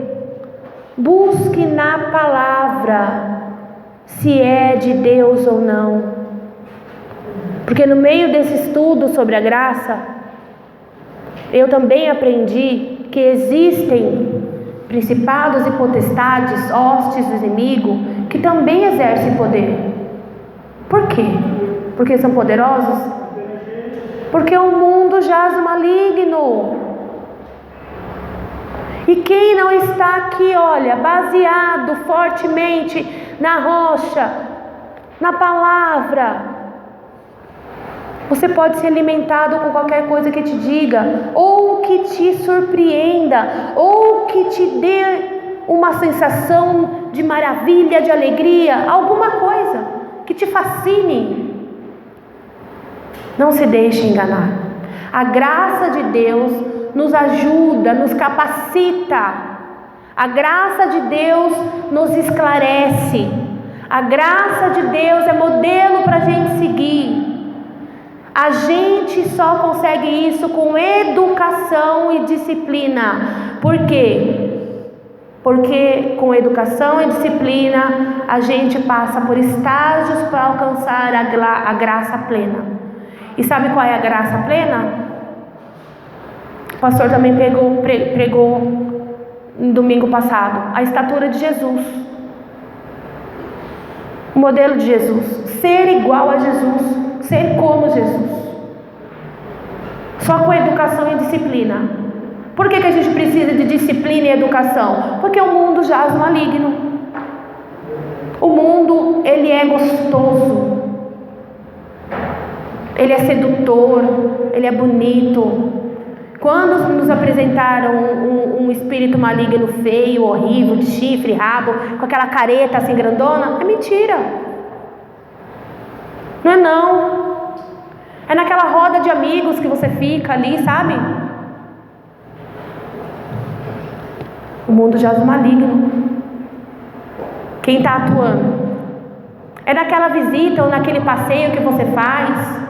busque na palavra se é de Deus ou não. Porque no meio desse estudo sobre a graça, eu também aprendi que existem principados e potestades, hostes do inimigo, que também exercem poder. Por quê? Porque são poderosos? Porque o mundo jaz no maligno. E quem não está aqui, olha, baseado fortemente na rocha, na palavra, você pode ser alimentado com qualquer coisa que te diga, ou que te surpreenda, ou que te dê uma sensação de maravilha, de alegria, alguma coisa que te fascine. Não se deixe enganar. A graça de Deus nos ajuda, nos capacita. A graça de Deus nos esclarece. A graça de Deus é modelo para a gente seguir. A gente só consegue isso com educação e disciplina. Por quê? Porque com educação e disciplina a gente passa por estágios para alcançar a graça plena. E sabe qual é a graça plena? O pastor também pregou no domingo passado. A estatura de Jesus. O modelo de Jesus. Ser igual a Jesus. Ser como Jesus. Só com educação e disciplina. Por que a gente precisa de disciplina e educação? Porque o mundo jaz no maligno. O mundo, ele é gostoso. Ele é sedutor. Ele é bonito. Quando nos apresentaram um espírito maligno feio, horrível, de chifre, rabo, com aquela careta assim grandona, é mentira. Não é não. É naquela roda de amigos que você fica ali, sabe? O mundo jaz no maligno. Quem está atuando? É naquela visita ou naquele passeio que você faz?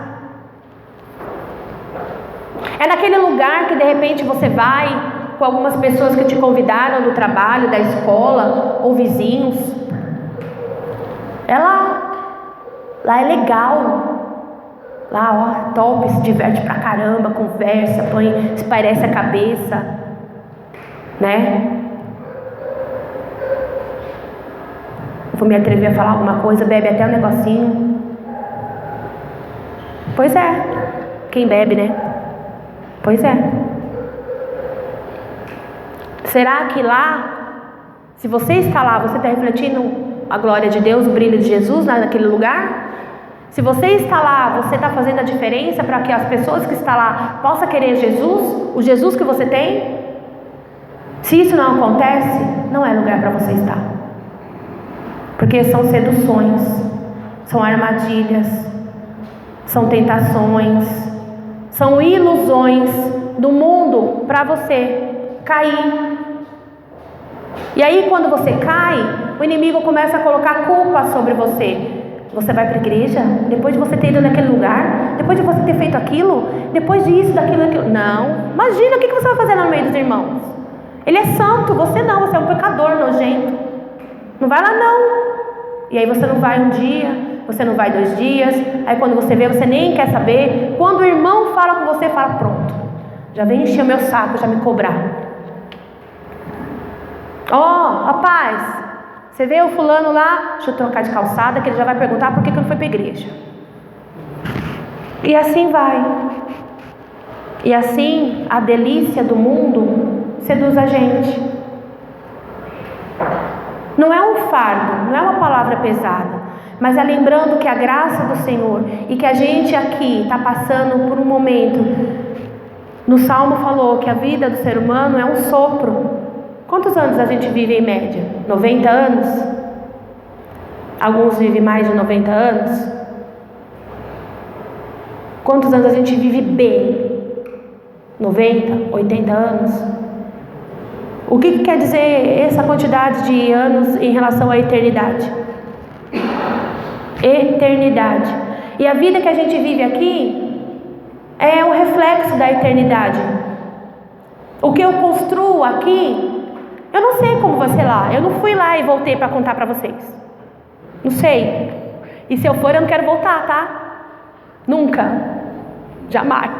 É naquele lugar que de repente você vai com algumas pessoas que te convidaram do trabalho, da escola ou vizinhos? Lá é legal. Lá, ó, top, se diverte pra caramba, conversa, espalhece a cabeça, né? Vou me atrever a falar alguma coisa, bebe até um negocinho. Pois é, quem bebe, né? Pois é. Será que lá, se você está lá, você está refletindo a glória de Deus, o brilho de Jesus naquele lugar? Se você está lá, você está fazendo a diferença para que as pessoas que estão lá possam querer Jesus, o Jesus que você tem? Se isso não acontece, não é lugar para você estar. Porque são seduções, são armadilhas, são tentações, são ilusões do mundo para você cair. E aí quando você cai, o inimigo começa a colocar culpa sobre você. Você vai para a igreja? Depois de você ter ido naquele lugar? Depois de você ter feito aquilo? Depois disso, daquilo? Não. Imagina o que você vai fazer no meio dos irmãos. Ele é santo, você não, você é um pecador nojento. Não vai lá não. E aí você não vai um dia, você não vai 2 dias. Aí quando você vê, você nem quer saber. Quando o irmão fala com você, fala: pronto, já vem encher o meu saco, já me cobrar. Rapaz, você vê o fulano lá, deixa eu trocar de calçada, que ele já vai perguntar por que eu não fui para a igreja. E assim vai. E assim a delícia do mundo seduz a gente. Não é um fardo, não é uma palavra pesada, mas é lembrando que a graça do Senhor e que a gente aqui está passando por um momento. No Salmo falou que a vida do ser humano é um sopro. Quantos anos a gente vive em média? 90 anos? Alguns vivem mais de 90 anos? Quantos anos a gente vive bem? 90, 80 anos? O que quer dizer essa quantidade de anos em relação à eternidade? Eternidade. E a vida que a gente vive aqui é um reflexo da eternidade. O que eu construo aqui, eu não sei como vai ser lá. Eu não fui lá e voltei para contar para vocês. Não sei. E se eu for, eu não quero voltar, tá? Nunca. Jamais.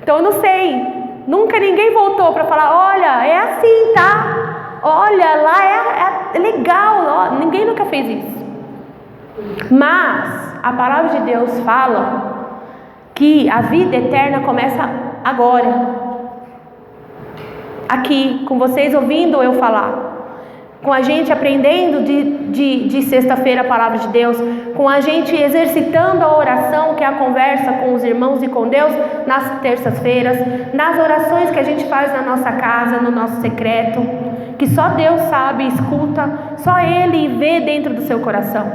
Então eu não sei. Nunca ninguém voltou para falar: olha, é assim, tá? Olha, lá é legal. Ninguém nunca fez isso. Mas a palavra de Deus fala que a vida eterna começa agora. Aqui, com vocês ouvindo eu falar. Com a gente aprendendo de sexta-feira a palavra de Deus, com a gente exercitando a oração, que é a conversa com os irmãos e com Deus, nas terças-feiras, nas orações que a gente faz na nossa casa, no nosso secreto, que só Deus sabe, escuta, só Ele vê dentro do seu coração.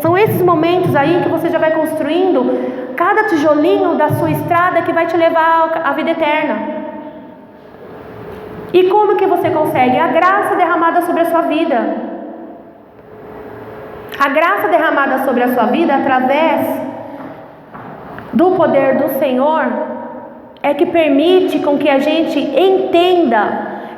São esses momentos aí que você já vai construindo cada tijolinho da sua estrada que vai te levar à vida eterna. E como que você consegue? A graça derramada sobre a sua vida. A graça derramada sobre a sua vida através do poder do Senhor é que permite com que a gente entenda,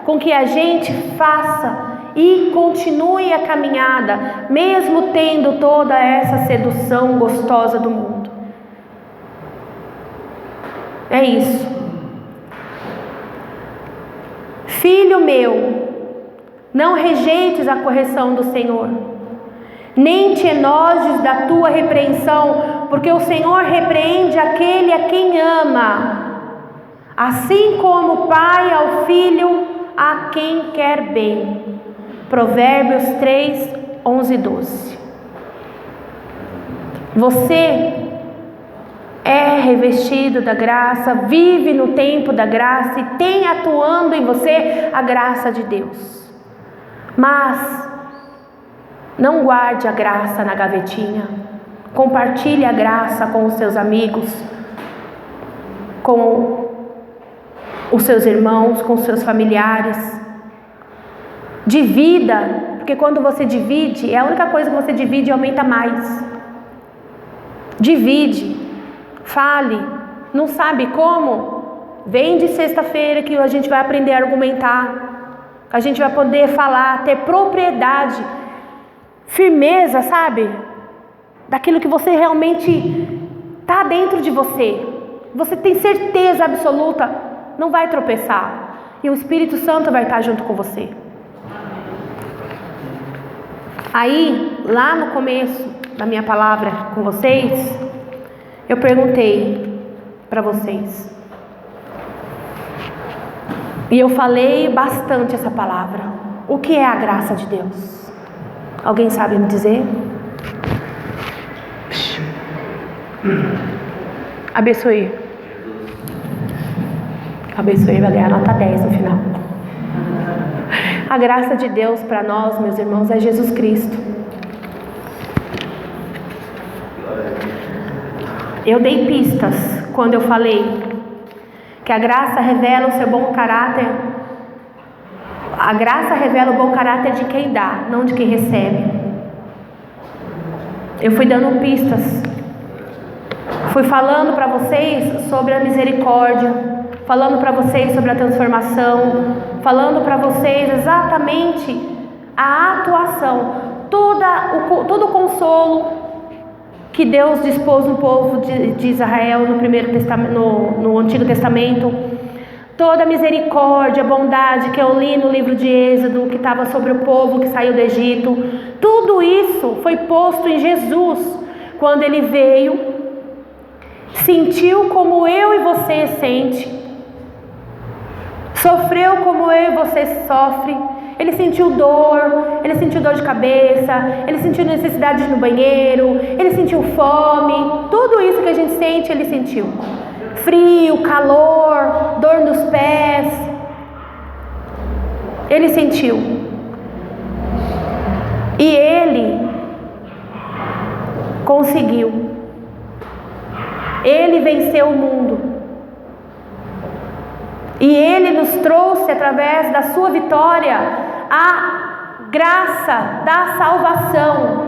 com que a gente faça e continue a caminhada, mesmo tendo toda essa sedução gostosa do mundo. É isso. Filho meu, não rejeites a correção do Senhor, nem te enojes da tua repreensão, porque o Senhor repreende aquele a quem ama, assim como o pai ao filho a quem quer bem. Provérbios 3, 11 e 12. Você é revestido da graça, vive no tempo da graça e tem atuando em você a graça de Deus. Mas não guarde a graça na gavetinha. Compartilhe a graça com os seus amigos, com os seus irmãos, com os seus familiares. Divida, porque quando você divide, é a única coisa que você divide e aumenta mais. Divide. Fale, não sabe como? Vem de sexta-feira que a gente vai aprender a argumentar, a gente vai poder falar, ter propriedade, firmeza, sabe? Daquilo que você realmente está dentro de você. Você tem certeza absoluta, não vai tropeçar. E o Espírito Santo vai estar junto com você. Aí, lá no começo da minha palavra com vocês, eu perguntei para vocês. E eu falei bastante essa palavra. O que é a graça de Deus? Alguém sabe me dizer? Abençoe. Abençoe, vai ganhar nota 10 no final. A graça de Deus para nós, meus irmãos, é Jesus Cristo. Eu dei pistas quando eu falei que a graça revela o seu bom caráter. A graça revela o bom caráter de quem dá, não de quem recebe. Eu fui dando pistas, fui falando para vocês sobre a misericórdia, falando para vocês sobre a transformação, falando para vocês exatamente a atuação, todo o consolo que Deus dispôs no povo de Israel no Antigo Testamento, toda a misericórdia, bondade que eu li no livro de Êxodo, que estava sobre o povo que saiu do Egito, tudo isso foi posto em Jesus, quando Ele veio, sentiu como eu e você sente, sofreu como eu e você sofre. Ele sentiu dor de cabeça, ele sentiu necessidade de ir no banheiro, ele sentiu fome, tudo isso que a gente sente, ele sentiu. Frio, calor, dor nos pés, ele sentiu. E ele conseguiu. Ele venceu o mundo. E Ele nos trouxe, através da sua vitória, a graça da salvação.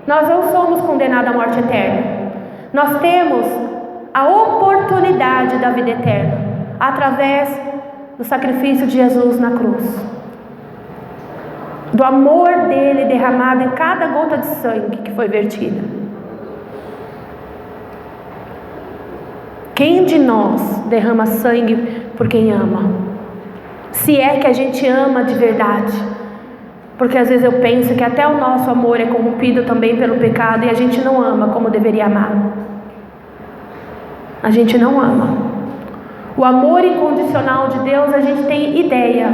Nós não somos condenados à morte eterna. Nós temos a oportunidade da vida eterna, através do sacrifício de Jesus na cruz. Do amor dele derramado em cada gota de sangue que foi vertida. Quem de nós derrama sangue por quem ama? Se é que a gente ama de verdade. Porque às vezes eu penso que até o nosso amor é corrompido também pelo pecado e a gente não ama como deveria amar. A gente não ama. O amor incondicional de Deus a gente tem ideia.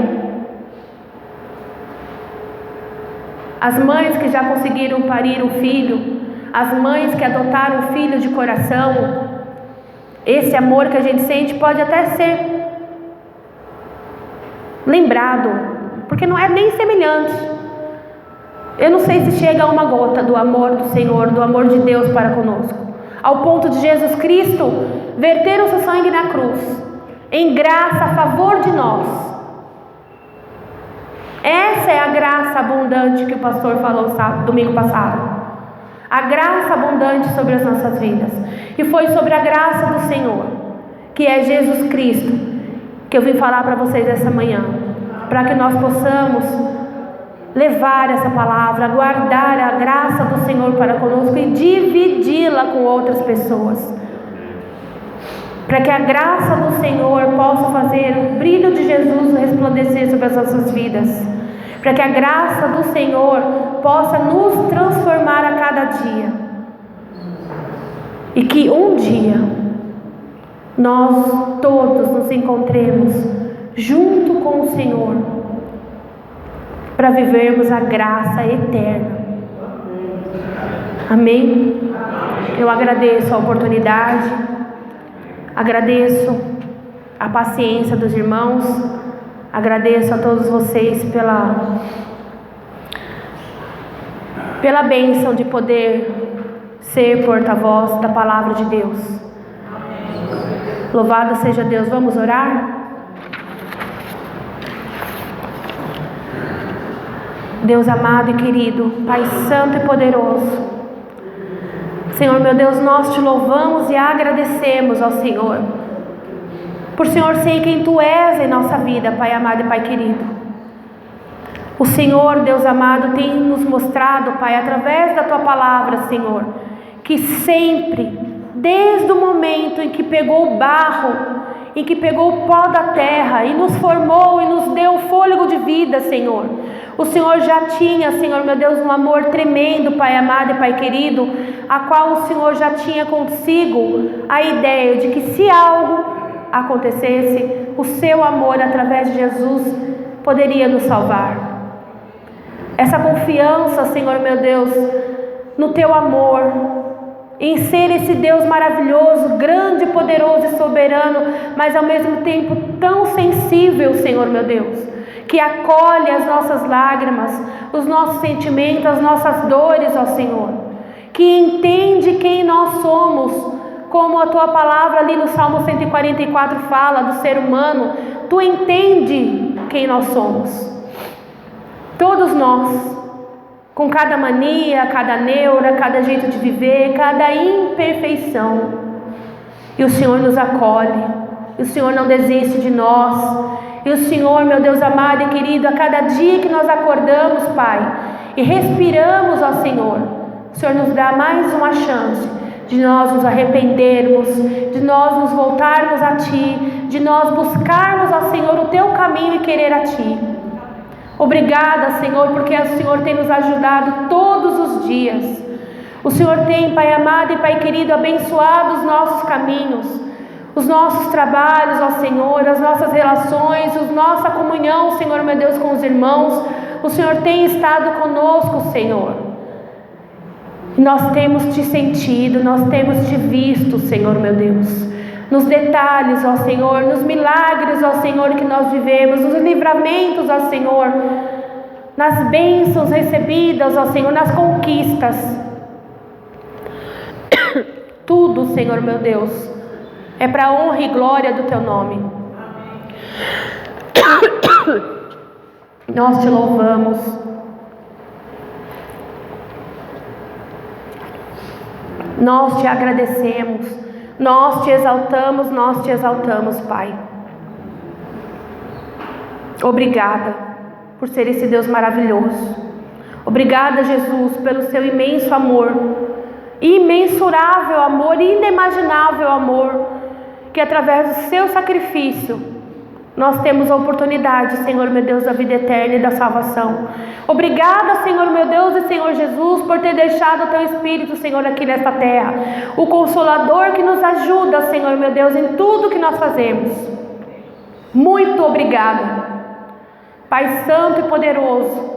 As mães que já conseguiram parir um filho, as mães que adotaram um filho de coração, esse amor que a gente sente pode até ser lembrado, porque não é nem semelhante. Eu não sei se chega a uma gota do amor do Senhor, do amor de Deus para conosco, ao ponto de Jesus Cristo verter o seu sangue na cruz, em graça a favor de nós. Essa é a graça abundante que o pastor falou domingo passado. A graça abundante sobre as nossas vidas. E foi sobre a graça do Senhor, que é Jesus Cristo, que eu vim falar para vocês essa manhã, para que nós possamos levar essa palavra, guardar a graça do Senhor para conosco e dividi-la com outras pessoas, para que a graça do Senhor possa fazer o brilho de Jesus resplandecer sobre as nossas vidas, para que a graça do Senhor possa nos transformar a cada dia, e que um dia nós todos nos encontremos junto com o Senhor para vivermos a graça eterna. Amém? Eu agradeço a oportunidade, agradeço a paciência dos irmãos, agradeço a todos vocês pela bênção de poder ser porta-voz da palavra de Deus. Louvado seja Deus. Vamos orar? Deus amado e querido, Pai santo e poderoso, Senhor meu Deus, nós te louvamos e agradecemos ao Senhor, por Senhor ser quem Tu és em nossa vida, Pai amado e Pai querido. O Senhor, Deus amado, tem nos mostrado, Pai, através da Tua palavra, Senhor, que sempre, desde o momento em que pegou o barro, em que pegou o pó da terra e nos formou e nos deu fôlego de vida, Senhor, o Senhor já tinha, Senhor meu Deus, um amor tremendo, Pai amado e Pai querido, a qual o Senhor já tinha consigo a ideia de que se algo acontecesse, o seu amor através de Jesus poderia nos salvar. Essa confiança, Senhor meu Deus, no Teu amor, em ser esse Deus maravilhoso, grande, poderoso e soberano, mas ao mesmo tempo tão sensível, Senhor meu Deus, que acolhe as nossas lágrimas, os nossos sentimentos, as nossas dores, ó Senhor, que entende quem nós somos, como a Tua palavra ali no Salmo 144 fala do ser humano. Tu entende quem nós somos. Todos nós com cada mania, cada neura, cada jeito de viver, cada imperfeição. E o Senhor nos acolhe, e o Senhor não desiste de nós. E o Senhor, meu Deus amado e querido, a cada dia que nós acordamos, Pai, e respiramos ao Senhor, o Senhor nos dá mais uma chance de nós nos arrependermos, de nós nos voltarmos a Ti, de nós buscarmos ao Senhor o Teu caminho e querer a Ti. Obrigada, Senhor, porque o Senhor tem nos ajudado todos os dias. O Senhor tem, Pai amado e Pai querido, abençoado os nossos caminhos, os nossos trabalhos, ó Senhor, as nossas relações, a nossa comunhão, Senhor, meu Deus, com os irmãos. O Senhor tem estado conosco, Senhor. Nós temos Te sentido, nós temos Te visto, Senhor, meu Deus. Nos detalhes, ó Senhor, nos milagres, ó Senhor, que nós vivemos, nos livramentos, ó Senhor, nas bênçãos recebidas, ó Senhor, nas conquistas. Tudo, Senhor, meu Deus, é para a honra e glória do Teu nome. Nós Te louvamos. Nós Te agradecemos. Nós Te exaltamos, Pai. Obrigada por ser esse Deus maravilhoso. Obrigada, Jesus, pelo Seu imenso amor, imensurável amor, inimaginável amor, que através do Seu sacrifício nós temos a oportunidade, Senhor, meu Deus, da vida eterna e da salvação. Obrigada, Senhor, meu Deus e Senhor Jesus, por ter deixado o Teu Espírito, Senhor, aqui nesta terra, o Consolador que nos ajuda, Senhor, meu Deus, em tudo que nós fazemos. Muito obrigada, Pai Santo e Poderoso.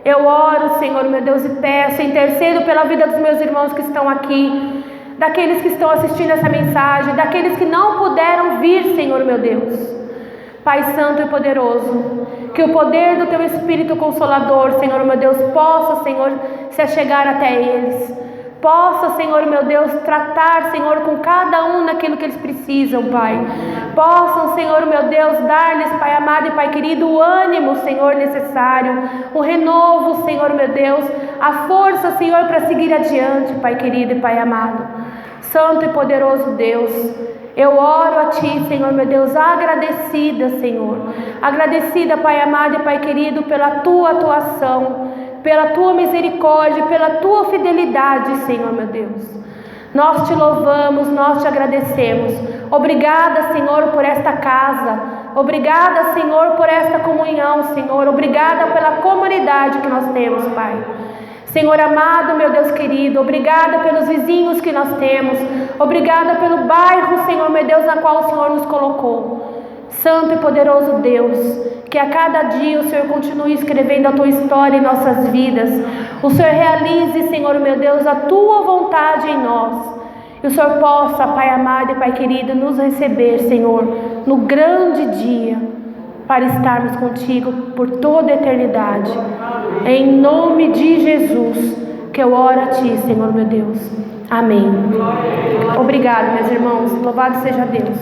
Eu oro, Senhor, meu Deus, e peço, intercedo pela vida dos meus irmãos que estão aqui, daqueles que estão assistindo essa mensagem, daqueles que não puderam vir, Senhor, meu Deus. Pai Santo e Poderoso, que o poder do Teu Espírito Consolador, Senhor, meu Deus, possa, Senhor, se achegar até eles. Possa, Senhor, meu Deus, tratar, Senhor, com cada um naquilo que eles precisam, Pai. Possam, Senhor, meu Deus, dar-lhes, Pai amado e Pai querido, o ânimo, Senhor, necessário, o renovo, Senhor, meu Deus, a força, Senhor, para seguir adiante, Pai querido e Pai amado. Santo e poderoso Deus, eu oro a Ti, Senhor, meu Deus, agradecida, Senhor. Agradecida, Pai amado e Pai querido, pela Tua atuação, pela Tua misericórdia, pela Tua fidelidade, Senhor, meu Deus. Nós Te louvamos, nós Te agradecemos. Obrigada, Senhor, por esta casa. Obrigada, Senhor, por esta comunhão, Senhor. Obrigada pela comunidade que nós temos, Pai. Senhor amado, meu Deus querido, obrigada pelos vizinhos que nós temos, obrigada pelo bairro, Senhor, meu Deus, na qual o Senhor nos colocou. Santo e poderoso Deus, que a cada dia o Senhor continue escrevendo a Tua história em nossas vidas, o Senhor realize, Senhor, meu Deus, a Tua vontade em nós, e o Senhor possa, Pai amado e Pai querido, nos receber, Senhor, no grande dia, para estarmos contigo por toda a eternidade. Em nome de Jesus, que eu oro a Ti, Senhor, meu Deus. Amém. Obrigado, meus irmãos. Louvado seja Deus.